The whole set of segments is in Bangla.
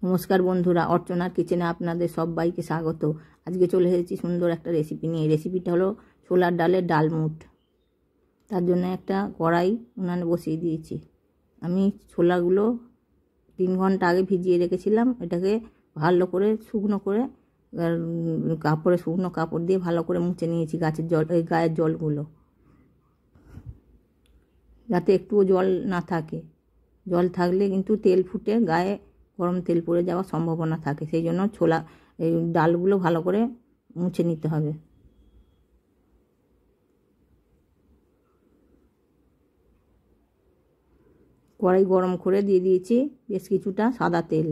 নমস্কার বন্ধুরা, অর্চনার কিচেনে আপনাদের সবাইকে স্বাগত। আজকে চলে এসেছি সুন্দর একটা রেসিপি নিয়ে। রেসিপিটা হলো ছোলার ডালের ডালমুট। তার জন্য একটা কড়াই উনানে বসিয়ে দিয়েছি। আমি ছোলাগুলো 3 ঘন্টা আগে ভিজিয়ে রেখেছিলাম। এটাকে ভালো করে শুকনো করে শুকনো কাপড় দিয়ে ভালো করে মুছে নিয়েছি গায়ের জলগুলো, যাতে একটুও জল না থাকে। জল থাকলে কিন্তু তেল ফুটে গায়ে গরম তেল পড়ে যাওয়ার সম্ভাবনা থাকে। সেই জন্য এই ডালগুলো ভালো করে মুছে নিতে হবে। কড়াই গরম করে দিয়ে দিয়েছি বেশ কিছুটা সাদা তেল।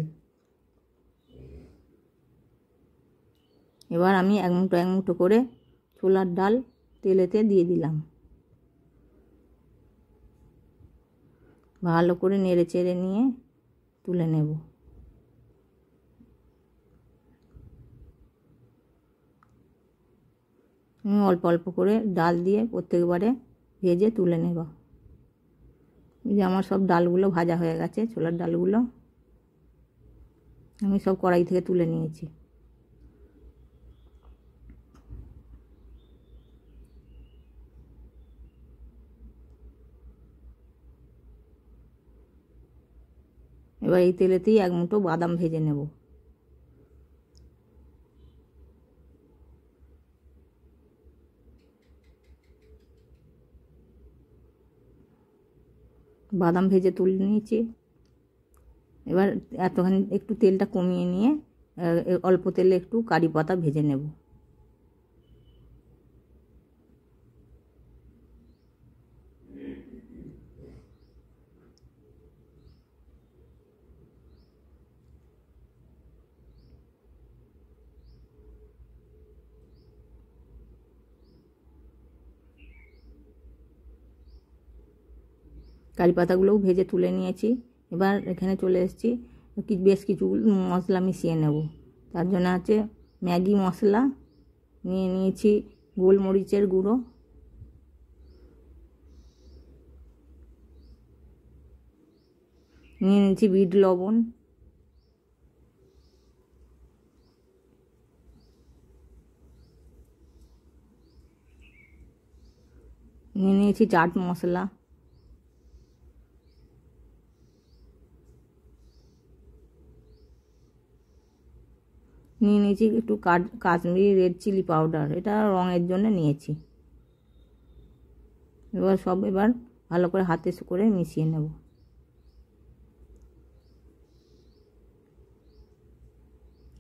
এবার আমি এক মুঠো করে ছোলার ডাল তেলেতে দিয়ে দিলাম। ভালো করে নেড়ে চেড়ে নিয়ে তুলে নেব। আমি অল্প অল্প করে ডাল দিয়ে প্রত্যেকবারে ভেজে তুলে নেব। এই যে আমার সব ডালগুলো ভাজা হয়ে গেছে, ছোলার ডালগুলো আমি সব কড়াই থেকে তুলে নিয়েছি। এবার এই তেলেতেই এক মুঠো বাদাম ভেজে নেব। বাদাম ভেজে তুলে নিয়েছি। এবার এতখানি একটু তেলটা কমিয়ে নিয়ে অল্প তেলে একটু কারি পাতা ভেজে নেব। কারি পাতাগুলোও ভেজে তুলে নিয়েছি। এবার এখানে চলে এসেছি বেশ কিছু মশলা মিশিয়ে নেব। তার জন্য আছে ম্যাগি মশলা নিয়ে নিয়েছি, গোলমরিচের গুঁড়ো, নিয়ে নিয়েছি বিট লবণ, নিয়ে নিয়েছি চাট মশলা, নিয়ে নিয়েছি একটু কাশ্মীরি রেড চিলি পাউডার, এটা রঙের জন্য নিয়েছি। এবার ভালো করে হাতে করে মিশিয়ে নেব।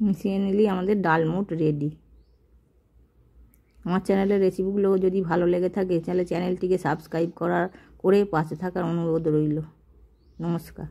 মিশিয়ে নিলেই আমাদের ডালমুট রেডি। আমার চ্যানেলের রেসিপিগুলো যদি ভালো লেগে থাকে তাহলে চ্যানেলটিকে সাবস্ক্রাইব করে পাশে থাকার অনুরোধ রইল। নমস্কার।